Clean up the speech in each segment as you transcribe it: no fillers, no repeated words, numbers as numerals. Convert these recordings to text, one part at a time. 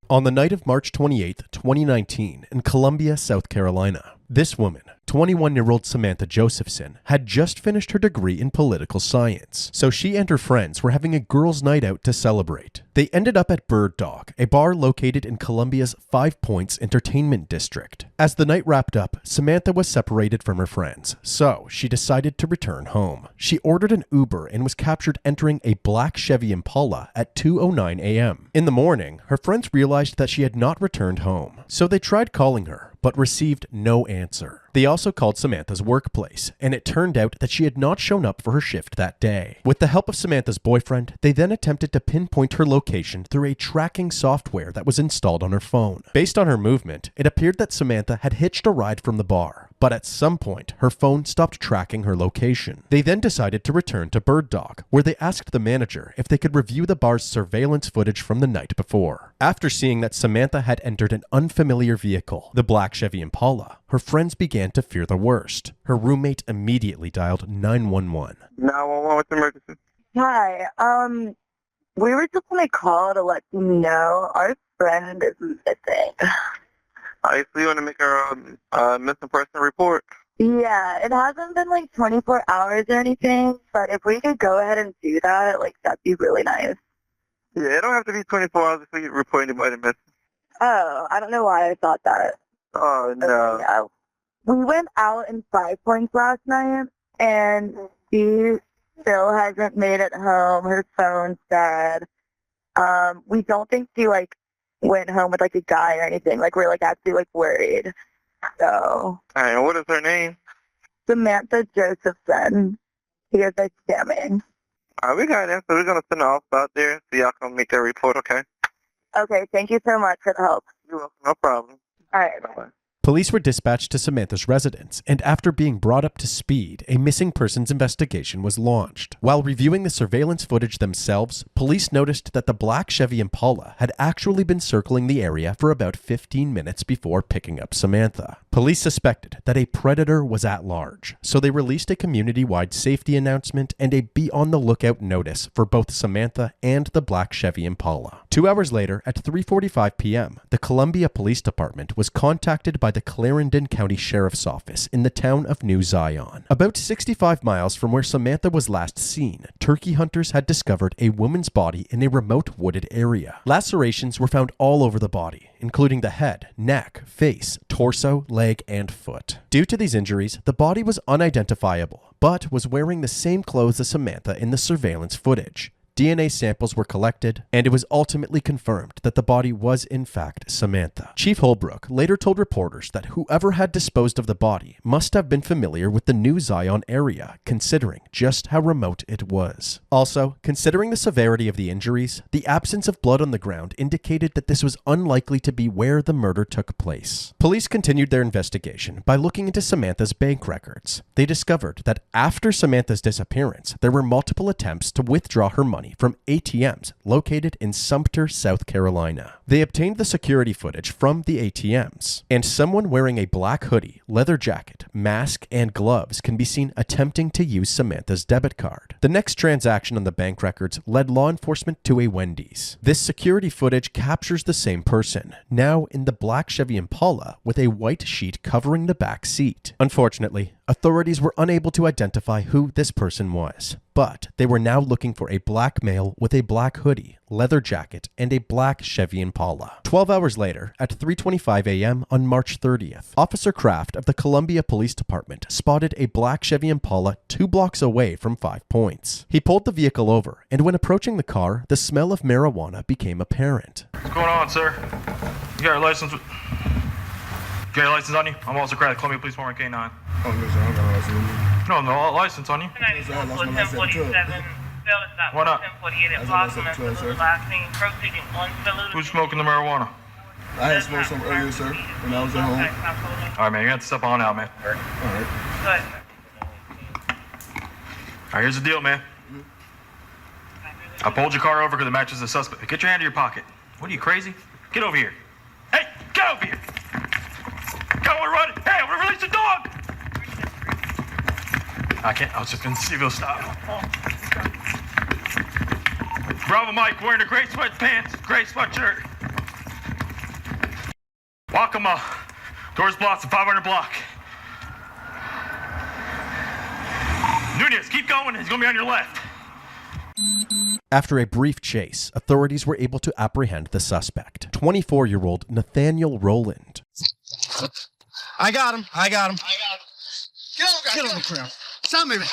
On the night of March 28, 2019, in Columbia, South Carolina, this woman, 21-year-old Samantha Josephson, had just finished her degree in political science, so she and her friends were having a girls' night out to celebrate. They ended up at Bird Dog, a bar located in Columbia's Five Points Entertainment District. As the night wrapped up, Samantha was separated from her friends, so she decided to return home. She ordered an Uber and was captured entering a black Chevy Impala at 2:09 a.m. In the morning, her friends realized that she had not returned home, so they tried calling her, but received no answer. They also called Samantha's workplace, and it turned out that she had not shown up for her shift that day. With the help of Samantha's boyfriend, they then attempted to pinpoint her location through a tracking software that was installed on her phone. Based on her movement, it appeared that Samantha had hitched a ride from the bar, but at some point, her phone stopped tracking her location. They then decided to return to Bird Dog, where they asked the manager if they could review the bar's surveillance footage from the night before. After seeing that Samantha had entered an unfamiliar vehicle, the black Chevy Impala, her friends began to fear the worst. Her roommate immediately dialed 911. 911, what's the emergency? Hi, we were just going to call to let you know our friend is missing. So you want to make a missing person report? Yeah, it hasn't been like 24 hours or anything, but if we could go ahead and do that, like, that'd be really nice. Yeah, it don't have to be 24 hours if you report anybody missing. Oh, I don't know why I thought that. Oh, no. Yeah. We went out in Five Points last night, and she still hasn't made it home. Her phone's dead. We don't think she, like, went home with, like, a guy or anything. Like, we're, like, actually, like, worried. So. All right, and what is her name? Samantha Josephson. She is like scamming. All right, we got it. So we're going to send an officer out there so y'all can make that report, okay? Okay, thank you so much for the help. You're welcome. No problem. All right, bye. Bye-bye. Police were dispatched to Samantha's residence, and after being brought up to speed, a missing persons investigation was launched. While reviewing the surveillance footage themselves, police noticed that the black Chevy Impala had actually been circling the area for about 15 minutes before picking up Samantha. Police suspected that a predator was at large, so they released a community-wide safety announcement and a be-on-the-lookout notice for both Samantha and the black Chevy Impala. 2 hours later, at 3:45 p.m., the Columbia Police Department was contacted by the Clarendon County Sheriff's Office in the town of New Zion. About 65 miles from where Samantha was last seen, turkey hunters had discovered a woman's body in a remote wooded area. Lacerations were found all over the body, including the head, neck, face, torso, leg, and foot. Due to these injuries, the body was unidentifiable, but was wearing the same clothes as Samantha in the surveillance footage. DNA samples were collected, and it was ultimately confirmed that the body was in fact Samantha. Chief Holbrook later told reporters that whoever had disposed of the body must have been familiar with the New Zion area, considering just how remote it was. Also, considering the severity of the injuries, the absence of blood on the ground indicated that this was unlikely to be where the murder took place. Police continued their investigation by looking into Samantha's bank records. They discovered that after Samantha's disappearance, there were multiple attempts to withdraw her money from ATMs located in Sumter, South Carolina. They obtained the security footage from the ATMs, and someone wearing a black hoodie, leather jacket, mask, and gloves can be seen attempting to use Samantha's debit card. The next transaction on the bank records led law enforcement to a Wendy's. This security footage captures the same person, now in the black Chevy Impala with a white sheet covering the back seat. Unfortunately, authorities were unable to identify who this person was, but they were now looking for a black male with a black hoodie, leather jacket, and a black Chevy Impala. 12 hours later, at 3:25 a.m. on March 30th, Officer Kraft of the Columbia Police Department spotted a black Chevy Impala 2 blocks away from 5 Points. He pulled the vehicle over, and when approaching the car, the smell of marijuana became apparent. What's going on, sir? You got your license? You got your license on you? I'm Officer Kraft, Columbia Police Department K9. Oh, no, sir, I don't got a license on me. No license on you. Why not? Who's smoking the marijuana? I had smoked some earlier, sir, when I was at home. All right, man, you have to step on out, man. All right. All right, here's the deal, man. I pulled your car over because it matches the suspect. Get your hand in your pocket. What are you, crazy? Get over here. Hey, get over here. Go, we're running. Hey, I'm gonna release the dog. I can't. I was just gonna see if he'll stop. Bravo Mike wearing a gray sweatpants, gray sweatshirt. Walk him up. Doors blocked at 500 block. Nunez, keep going. He's going to be on your left. After a brief chase, authorities were able to apprehend the suspect, 24-year-old Nathaniel Rowland. I got him. Get on the ground. Stop moving.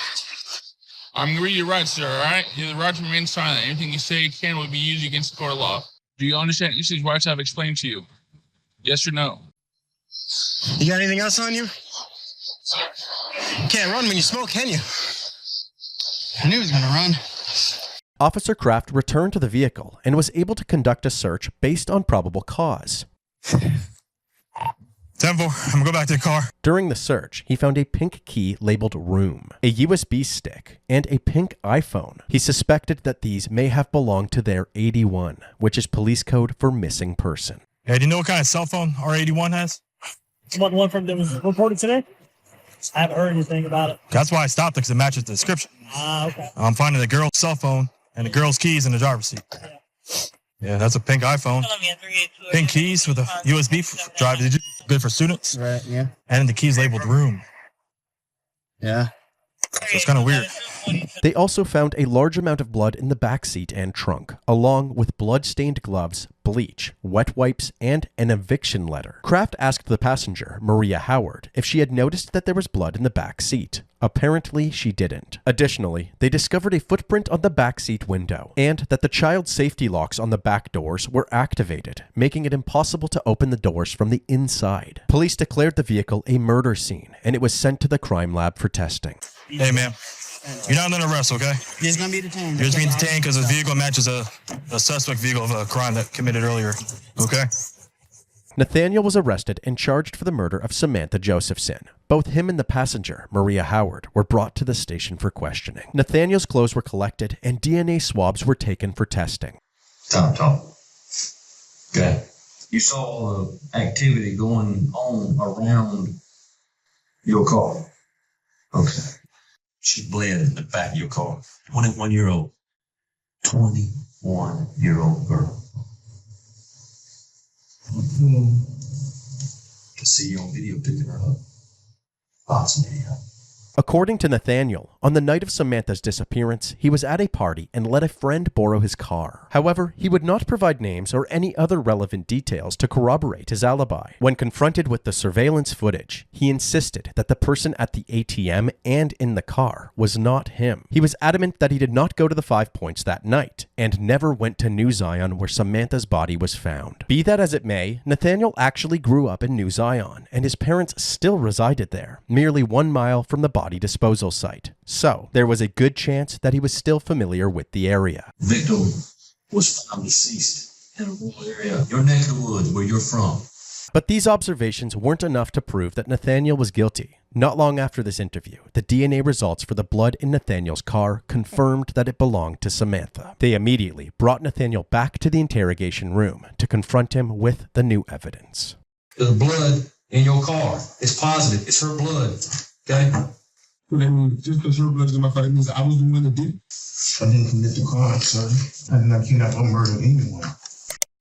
I'm going to read your rights, sir, all right? You have the right to remain silent. Anything you say can will be used against the court of law. Do you understand each of these rights I've explained to you? Yes or no? You got anything else on you? You can't run when you smoke, can you? I knew he was going to run. Officer Kraft returned to the vehicle and was able to conduct a search based on probable cause. 10-4, I'm gonna go back to the car. During the search, he found a pink key labeled Room, a USB stick, and a pink iPhone. He suspected that these may have belonged to their 81, which is police code for missing person. Hey, do you know what kind of cell phone our 81 has? What one from that was reported today? I haven't heard anything about it. That's why I stopped it, because it matches the description. Okay. I'm finding the girl's cell phone and the girl's keys in the driver's seat. Yeah, that's a pink iPhone. Pink keys with a USB drive. Good for students. Right, yeah. And the keys labeled Room. Yeah. So it's kind of weird. They also found a large amount of blood in the backseat and trunk, along with blood-stained gloves, bleach, wet wipes, and an eviction letter. Kraft asked the passenger, Maria Howard, if she had noticed that there was blood in the back seat. Apparently, she didn't. Additionally, they discovered a footprint on the backseat window, and that the child safety locks on the back doors were activated, making it impossible to open the doors from the inside. Police declared the vehicle a murder scene, and it was sent to the crime lab for testing. Hey, man. You're not under arrest, okay? He's going to be detained. You're just being detained because the vehicle matches a suspect vehicle of a crime that committed earlier, okay? Nathaniel was arrested and charged for the murder of Samantha Josephson. Both him and the passenger, Maria Howard, were brought to the station for questioning. Nathaniel's clothes were collected and DNA swabs were taken for testing. Talk. Okay. You saw all the activity going on around your car. Okay. She bled in the back of your car. 21-year-old. 21-year-old girl. To see you on video picking her up. Lots of video. According to Nathaniel, on the night of Samantha's disappearance, he was at a party and let a friend borrow his car. However, he would not provide names or any other relevant details to corroborate his alibi. When confronted with the surveillance footage, he insisted that the person at the ATM and in the car was not him. He was adamant that he did not go to the 5 Points that night and never went to New Zion where Samantha's body was found. Be that as it may, Nathaniel actually grew up in New Zion and his parents still resided there, merely 1 mile from the body disposal site. So, there was a good chance that he was still familiar with the area. Victor was found deceased in a rural area, your neck of the woods, where you're from. But these observations weren't enough to prove that Nathaniel was guilty. Not long after this interview, the DNA results for the blood in Nathaniel's car confirmed that it belonged to Samantha. They immediately brought Nathaniel back to the interrogation room to confront him with the new evidence. The blood in your car is positive. It's her blood. Okay? So then, just because her blood is in my fight means I was the one that did it? I didn't commit the crime, sir. I'm not going to murder anyone.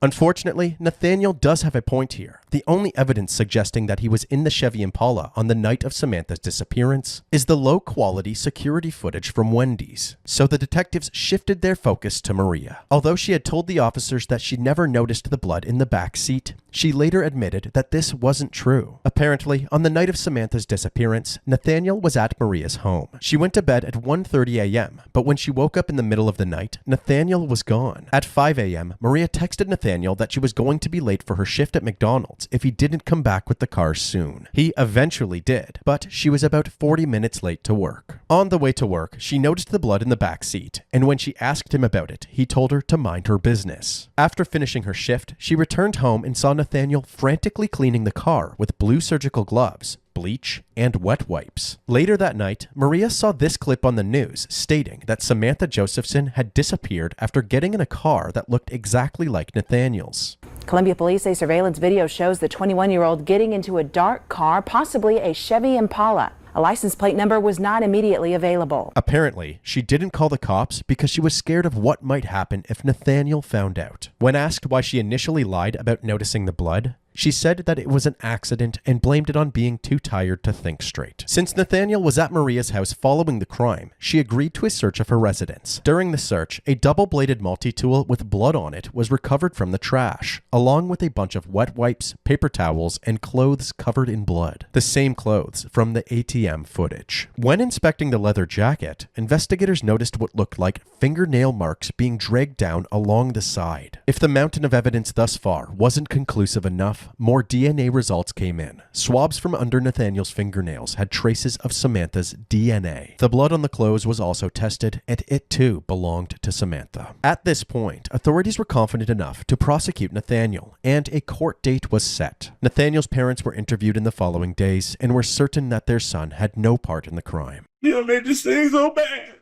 Unfortunately, Nathaniel does have a point here. The only evidence suggesting that he was in the Chevy Impala on the night of Samantha's disappearance is the low-quality security footage from Wendy's. So the detectives shifted their focus to Maria. Although she had told the officers that she never noticed the blood in the back seat, she later admitted that this wasn't true. Apparently, on the night of Samantha's disappearance, Nathaniel was at Maria's home. She went to bed at 1:30 a.m., but when she woke up in the middle of the night, Nathaniel was gone. At 5 a.m., Maria texted Nathaniel that she was going to be late for her shift at McDonald's if he didn't come back with the car soon. He eventually did, but she was about 40 minutes late to work. On the way to work, she noticed the blood in the back seat, and when she asked him about it, he told her to mind her business. After finishing her shift, she returned home and saw Nathaniel frantically cleaning the car with blue surgical gloves, bleach, and wet wipes. Later that night, Maria saw this clip on the news stating that Samantha Josephson had disappeared after getting in a car that looked exactly like Nathaniel's. Columbia police say surveillance video shows the 21-year-old getting into a dark car, possibly a Chevy Impala. A license plate number was not immediately available. Apparently, she didn't call the cops because she was scared of what might happen if Nathaniel found out. When asked why she initially lied about noticing the blood, She said that it was an accident and blamed it on being too tired to think straight. Since Nathaniel was at Maria's house following the crime, she agreed to a search of her residence. During the search, a double-bladed multi-tool with blood on it was recovered from the trash, along with a bunch of wet wipes, paper towels, and clothes covered in blood. The same clothes from the ATM footage. When inspecting the leather jacket, investigators noticed what looked like fingernail marks being dragged down along the side. If the mountain of evidence thus far wasn't conclusive enough, more DNA results came in. Swabs from under Nathaniel's fingernails had traces of Samantha's DNA. The blood on the clothes was also tested, and it too belonged to Samantha. At this point, authorities were confident enough to prosecute Nathaniel, and a court date was set. Nathaniel's parents were interviewed in the following days and were certain that their son had no part in the crime. You made this thing so bad.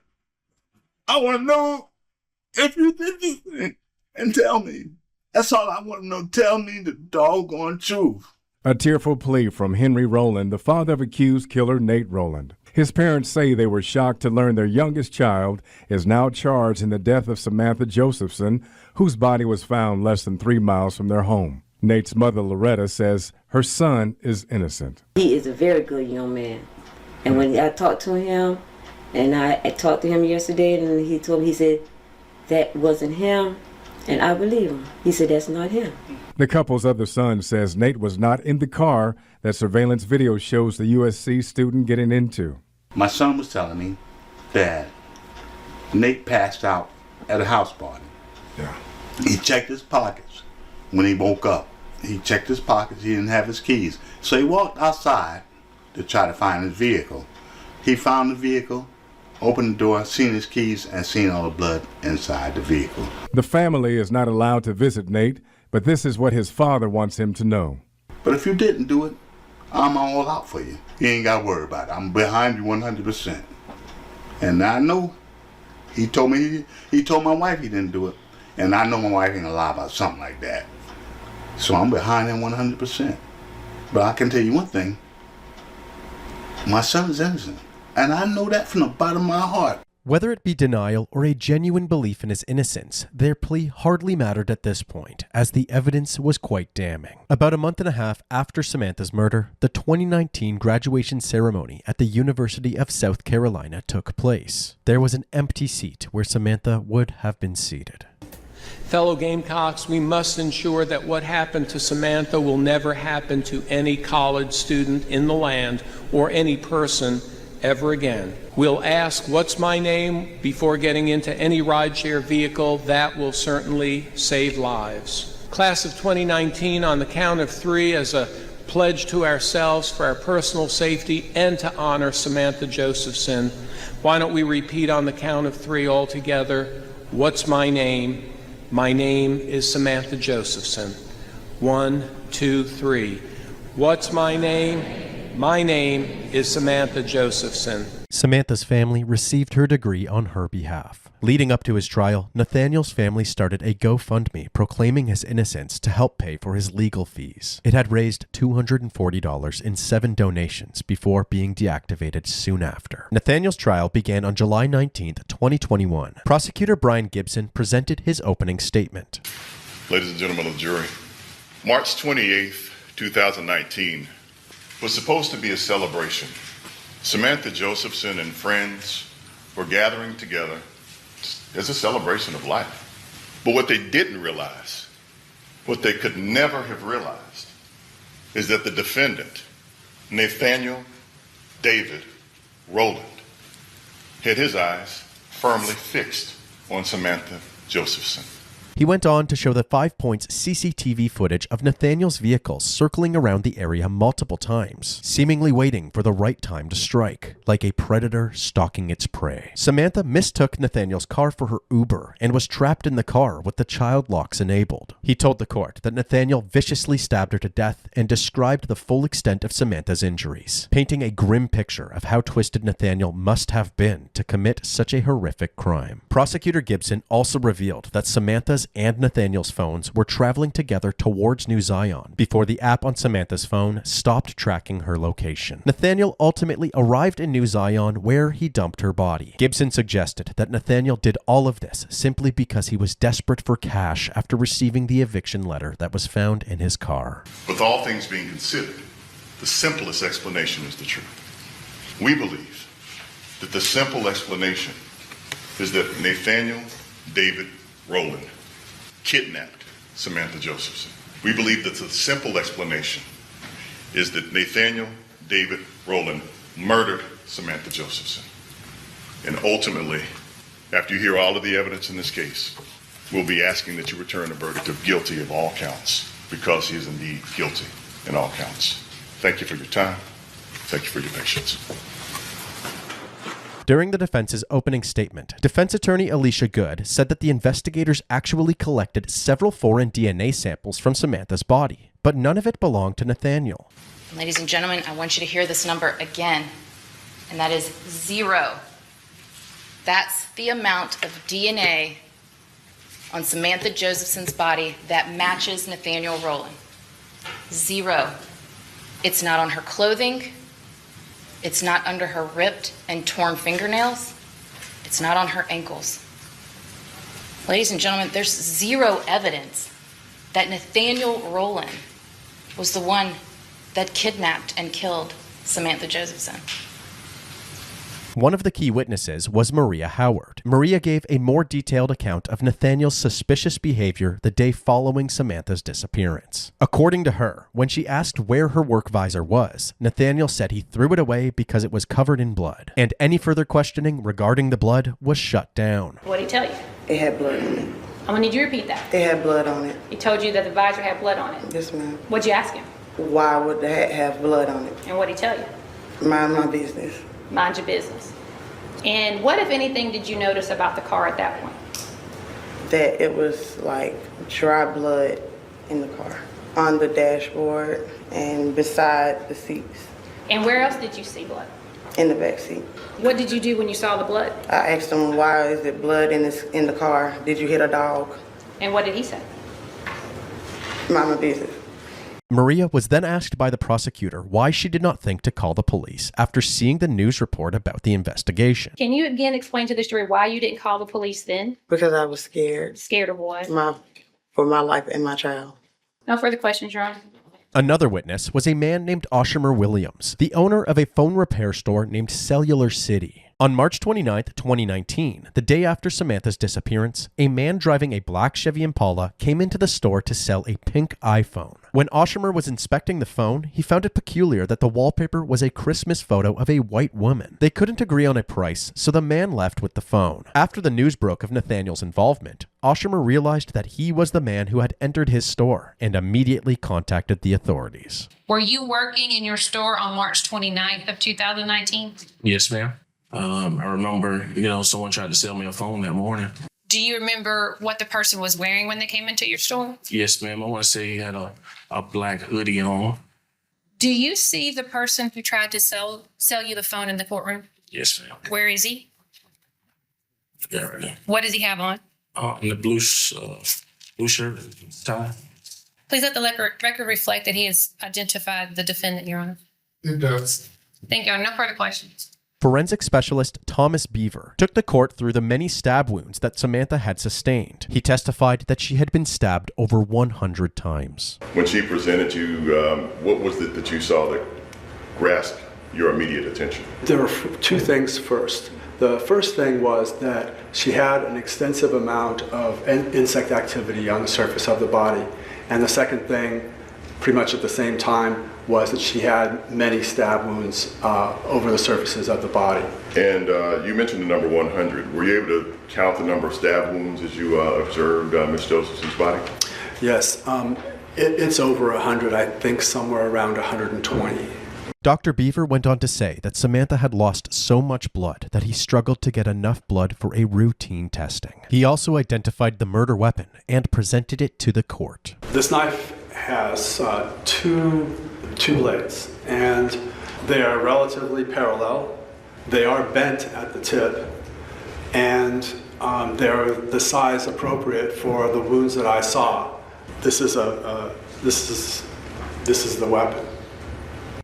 I want to know if you did this thing and tell me. That's all I want to know. Tell me the doggone truth. A tearful plea from Henry Rowland, the father of accused killer Nate Rowland. His parents say they were shocked to learn their youngest child is now charged in the death of Samantha Josephson, whose body was found less than 3 miles from their home. Nate's mother, Loretta, says her son is innocent. He is a very good young man. And when I talked to him, and I talked to him yesterday, and he told me, he said, that wasn't him. And I believe him. He said, that's not him. The couple's other son says Nate was not in the car that surveillance video shows the USC student getting into. My son was telling me that Nate passed out at a house party. Yeah. He checked his pockets when he woke up. He checked his pockets. He didn't have his keys. So he walked outside to try to find his vehicle. He found the vehicle, opened the door, seen his keys, and seen all the blood inside the vehicle. The family is not allowed to visit Nate, but this is what his father wants him to know. But if you didn't do it, I'm all out for you. You ain't got to worry about it. I'm behind you 100%. And I know he told my wife he didn't do it. And I know my wife ain't gonna lie about something like that. So I'm behind him 100%. But I can tell you one thing. My son is innocent. And I know that from the bottom of my heart. Whether it be denial or a genuine belief in his innocence, their plea hardly mattered at this point, as the evidence was quite damning. About a month and a half after Samantha's murder, the 2019 graduation ceremony at the University of South Carolina took place. There was an empty seat where Samantha would have been seated. Fellow Gamecocks, we must ensure that what happened to Samantha will never happen to any college student in the land or any person ever again. We'll ask, what's my name, before getting into any rideshare vehicle. That will certainly save lives. Class of 2019, on the count of 3, as a pledge to ourselves for our personal safety and to honor Samantha Josephson, why don't we repeat on the count of 3 all together? What's my name? My name is Samantha Josephson. 1, 2, 3. What's my name? My name is Samantha Josephson. Samantha's family received her degree on her behalf. Leading up to his trial, Nathaniel's family started a GoFundMe proclaiming his innocence to help pay for his legal fees. It had raised $240 in 7 donations before being deactivated soon after. Nathaniel's trial began on July 19, 2021. Prosecutor Brian Gibson presented his opening statement. Ladies and gentlemen of the jury, March 28th, 2019 was supposed to be a celebration. Samantha Josephson and friends were gathering together as a celebration of life. But what they didn't realize, what they could never have realized, is that the defendant, Nathaniel David Rowland, had his eyes firmly fixed on Samantha Josephson. He went on to show the 5-point CCTV footage of Nathaniel's vehicle circling around the area multiple times, seemingly waiting for the right time to strike, like a predator stalking its prey. Samantha mistook Nathaniel's car for her Uber and was trapped in the car with the child locks enabled. He told the court that Nathaniel viciously stabbed her to death and described the full extent of Samantha's injuries, painting a grim picture of how twisted Nathaniel must have been to commit such a horrific crime. Prosecutor Gibson also revealed that Samantha's Samantha's and Nathaniel's phones were traveling together towards New Zion before the app on Samantha's phone stopped tracking her location. Nathaniel ultimately arrived in New Zion where he dumped her body. Gibson suggested that Nathaniel did all of this simply because he was desperate for cash after receiving the eviction letter that was found in his car. With all things being considered, the simplest explanation is the truth. We believe that the simple explanation is that Nathaniel David Rowland kidnapped Samantha Josephson. We believe that the simple explanation is that Nathaniel David Rowland murdered Samantha Josephson. And ultimately, after you hear all of the evidence in this case, we'll be asking that you return a verdict of guilty of all counts, because he is indeed guilty in all counts. Thank you for your time. Thank you for your patience. During the defense's opening statement, defense attorney Alicia Good said that the investigators actually collected several foreign DNA samples from Samantha's body, but none of it belonged to Nathaniel. Ladies and gentlemen, I want you to hear this number again, and that is 0. That's the amount of DNA on Samantha Josephson's body that matches Nathaniel Rowland. 0. It's not on her clothing. It's not under her ripped and torn fingernails. It's not on her ankles. Ladies and gentlemen, there's 0 evidence that Nathaniel Rowland was the one that kidnapped and killed Samantha Josephson. One of the key witnesses was Maria Howard. Maria gave a more detailed account of Nathaniel's suspicious behavior the day following Samantha's disappearance. According to her, when she asked where her work visor was, Nathaniel said he threw it away because it was covered in blood, and any further questioning regarding the blood was shut down. What did he tell you? It had blood on it. I'm gonna need you to repeat that. It had blood on it. He told you that the visor had blood on it? Yes, ma'am. What'd you ask him? Why would the hat have blood on it? And what'd he tell you? Mind my business. Mind your business. And what, if anything, did you notice about the car at that point? That it was like dry blood in the car, on the dashboard and beside the seats. And where else did you see blood? In the back seat. What did you do when you saw the blood? I asked him, why is it blood in the car? Did you hit a dog? And what did he say? Mind my business. Maria was then asked by the prosecutor why she did not think to call the police after seeing the news report about the investigation. Can you again explain to the jury why you didn't call the police then? Because I was scared. Scared of what? For my life and my child. No further questions, Your Honor. Another witness was a man named Oshimer Williams, the owner of a phone repair store named Cellular City. On March 29, 2019, the day after Samantha's disappearance, a man driving a black Chevy Impala came into the store to sell a pink iPhone. When Oshimer was inspecting the phone, he found it peculiar that the wallpaper was a Christmas photo of a white woman. They couldn't agree on a price, so the man left with the phone. After the news broke of Nathaniel's involvement, Oshimer realized that he was the man who had entered his store and immediately contacted the authorities. Were you working in your store on March 29th of 2019? Yes, ma'am. I remember, someone tried to sell me a phone that morning. Do you remember what the person was wearing when they came into your store? Yes, ma'am. I want to say he had a black hoodie on. Do you see the person who tried to sell you the phone in the courtroom? Yes, ma'am. Where is he? Yeah, right there. What does he have on? In the blue shirt, tie. Please let the record reflect that he has identified the defendant, Your Honor. It does. Thank you. No further questions. Forensic specialist Thomas Beaver took the court through the many stab wounds that Samantha had sustained. He testified that she had been stabbed over 100 times. When she presented you, what was it that you saw that grasped your immediate attention? There were two things first. The first thing was that she had an extensive amount of insect activity on the surface of the body. And the second thing, pretty much at the same time, was that she had many stab wounds over the surfaces of the body. And you mentioned the number 100. Were you able to count the number of stab wounds as you observed Ms. Josephson's body? Yes, it's over 100, I think somewhere around 120. Dr. Beaver went on to say that Samantha had lost so much blood that he struggled to get enough blood for a routine testing. He also identified the murder weapon and presented it to the court. This knife has two blades, and they are relatively parallel. They are bent at the tip, and They're the size appropriate for the wounds that I saw. This is the weapon.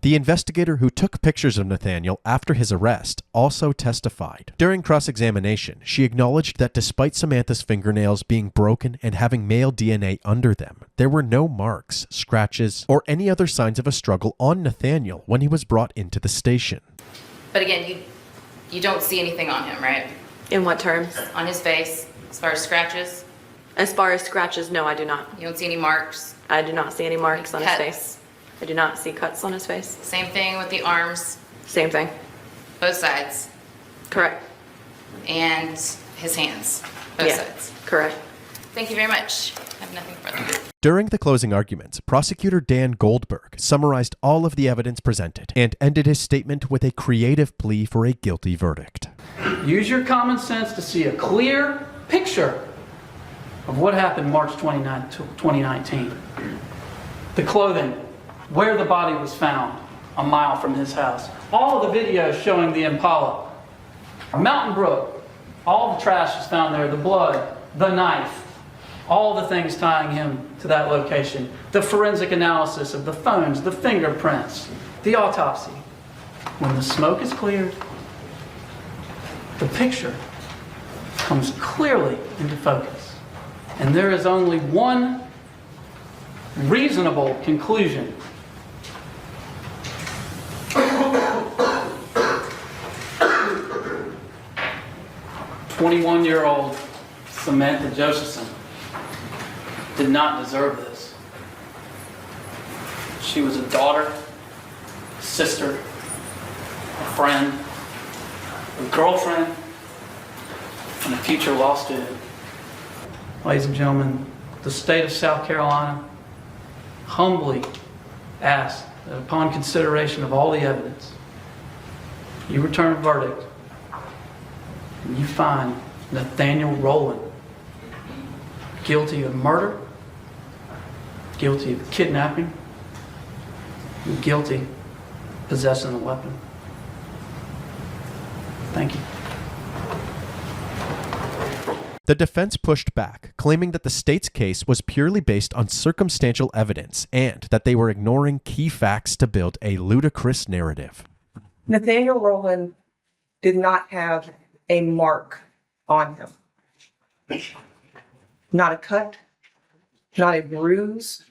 The investigator who took pictures of Nathaniel after his arrest also testified. During cross-examination, she acknowledged that despite Samantha's fingernails being broken and having male DNA under them, there were no marks, scratches, or any other signs of a struggle on Nathaniel when he was brought into the station. But again, you don't see anything on him, right? In what terms? On his face, as far as scratches? As far as scratches, no, I do not. You don't see any marks? I do not see any marks on his Cuts? face. I do not see cuts on his face. Same thing with the arms? Same thing. Both sides? Correct. And his hands? Both sides? Correct. Thank you very much. I have nothing further. During the closing arguments, prosecutor Dan Goldberg summarized all of the evidence presented and ended his statement with a creative plea for a guilty verdict. Use your common sense to see a clear picture of what happened March 29, 2019. The clothing, where the body was found, a mile from his house. All of the videos showing the Impala. Mountain Brook, all the trash is found there, the blood, the knife, all the things tying him to that location. The forensic analysis of the phones, the fingerprints, the autopsy. When the smoke is cleared, the picture comes clearly into focus. And there is only one reasonable conclusion. 21-year-old Samantha Josephson did not deserve this. She was a daughter, a sister, a friend, a girlfriend, and a future law student. Ladies and gentlemen, the state of South Carolina humbly asks that upon consideration of all the evidence, you return a verdict and you find Nathaniel Rowland guilty of murder, guilty of kidnapping, and guilty of possessing a weapon. Thank you. The defense pushed back, claiming that the state's case was purely based on circumstantial evidence and that they were ignoring key facts to build a ludicrous narrative. Nathaniel Rowland did not have a mark on him. Not a cut, not a bruise.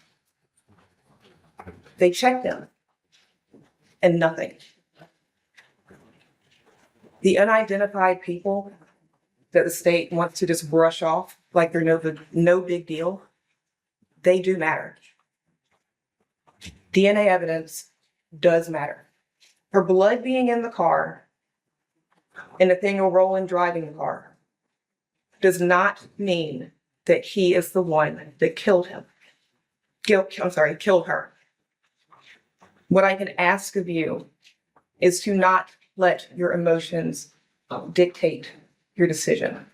They checked him and nothing. The unidentified people that the state wants to just brush off like they're no big deal, they do matter. DNA evidence does matter. Her blood being in the car and Nathaniel Rowland driving the car does not mean that he is the one that killed him. Killed her. What I can ask of you is to not let your emotions dictate your decision.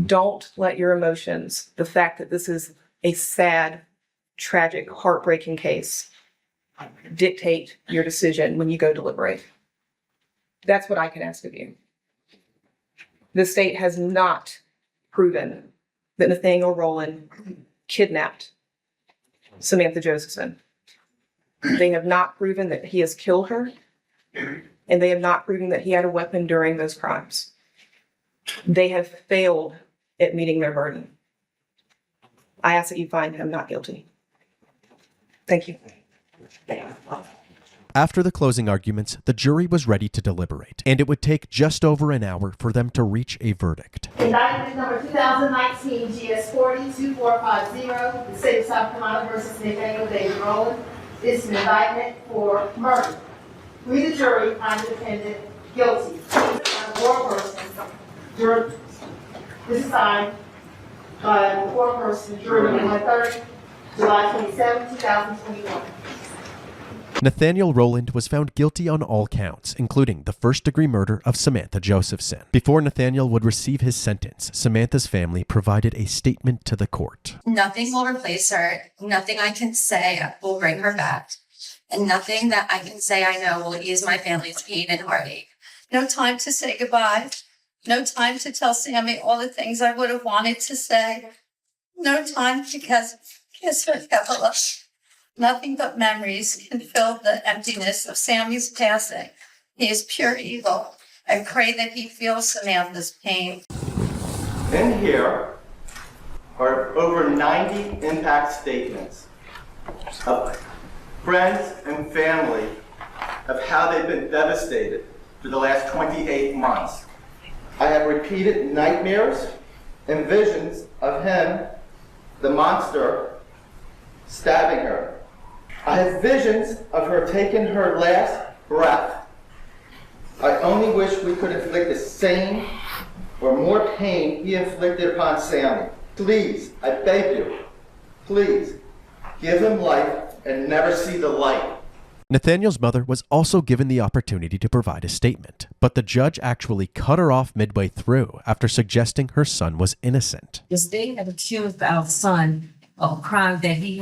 Don't let your emotions, the fact that this is a sad, tragic, heartbreaking case, dictate your decision when you go deliberate. That's what I can ask of you. The state has not proven that Nathaniel Rowland kidnapped Samantha Josephson. They have not proven that he has killed her, and they have not proven that he had a weapon during those crimes. They have failed at meeting their burden. I ask that you find him not guilty. Thank you. After the closing arguments, the jury was ready to deliberate, and it would take just over an hour for them to reach a verdict. Indictment number 2019 GS 42450, the state of South Carolina versus Nathaniel David Rowland. This is an indictment for murder. We, the jury, find the defendant guilty. This is signed by the four-person jury number 130, July 27, 2021. Nathaniel Rowland was found guilty on all counts, including the first-degree murder of Samantha Josephson. Before Nathaniel would receive his sentence, Samantha's family provided a statement to the court. Nothing will replace her. Nothing I can say will bring her back. And nothing that I can say I know will ease my family's pain and heartache. No time to say goodbye. No time to tell Sammy all the things I would have wanted to say. No time to kiss her Kevin. Nothing but memories can fill the emptiness of Sammy's passing. He is pure evil. I pray that he feels Samantha's pain. In here are over 90 impact statements of friends and family of how they've been devastated for the last 28 months. I have repeated nightmares and visions of him, the monster, stabbing her. I have visions of her taking her last breath. I only wish we could inflict the same or more pain he inflicted upon Sammy. Please, I beg you, please, give him life and never see the light. Nathaniel's mother was also given the opportunity to provide a statement, but the judge actually cut her off midway through after suggesting her son was innocent. The state have accused our son of a crime that he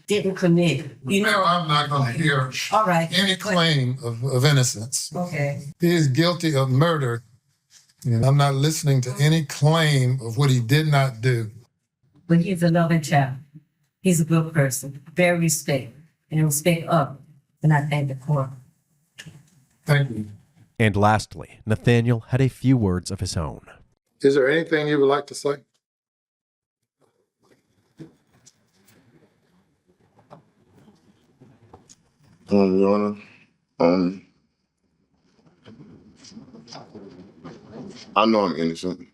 didn't commit. You know, I'm not going to hear any claim of innocence. Okay. He is guilty of murder. And I'm not listening to any claim of what he did not do. But he's a loving child. He's a good person, very respectful, and respect others. And I thank the court. Thank you. And lastly, Nathaniel had a few words of his own. Is there anything you would like to say? Your Honor, I know I'm innocent.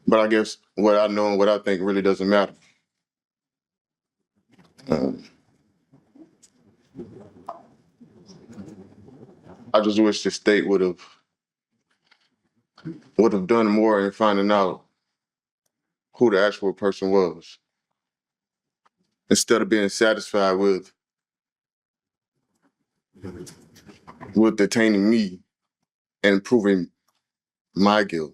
But I guess what I know and what I think really doesn't matter. I just wish the state would have done more in finding out who the actual person was, instead of being satisfied with detaining me and proving my guilt.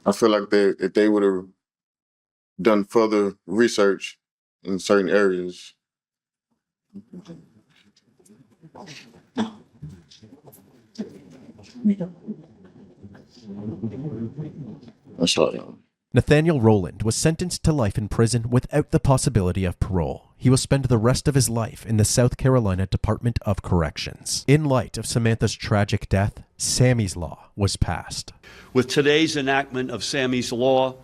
I feel like if they would have done further research in certain areas, that's all. Nathaniel Rowland was sentenced to life in prison without the possibility of parole. He will spend the rest of his life in the South Carolina Department of Corrections. In light of Samantha's tragic death, Sammy's Law was passed. With today's enactment of Sammy's Law,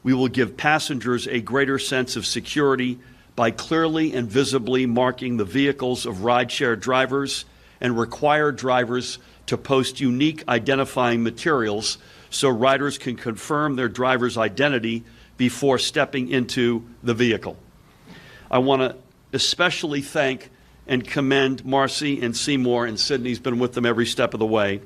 we will give passengers a greater sense of security by clearly and visibly marking the vehicles of rideshare drivers and require drivers to post unique identifying materials so riders can confirm their driver's identity before stepping into the vehicle. I want to especially thank and commend Marcy and Seymour, and Sydney's been with them every step of the way,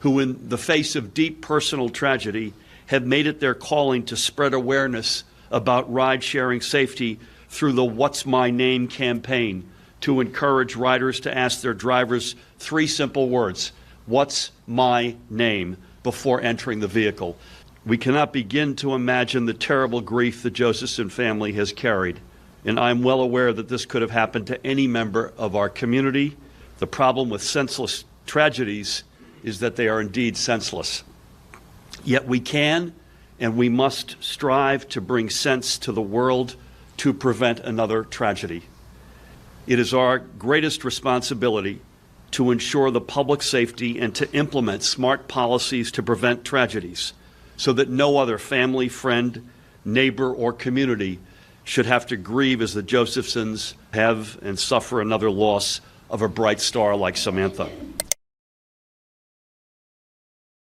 who in the face of deep personal tragedy have made it their calling to spread awareness about ride-sharing safety through the What's My Name campaign to encourage riders to ask their drivers 3 simple words: what's my name, before entering the vehicle. We cannot begin to imagine the terrible grief the Josephson family has carried, and I'm well aware that this could have happened to any member of our community. The problem with senseless tragedies is that they are indeed senseless. Yet we can and we must strive to bring sense to the world to prevent another tragedy. It is our greatest responsibility to ensure the public safety and to implement smart policies to prevent tragedies so that no other family, friend, neighbor, or community should have to grieve as the Josephsons have and suffer another loss of a bright star like Samantha.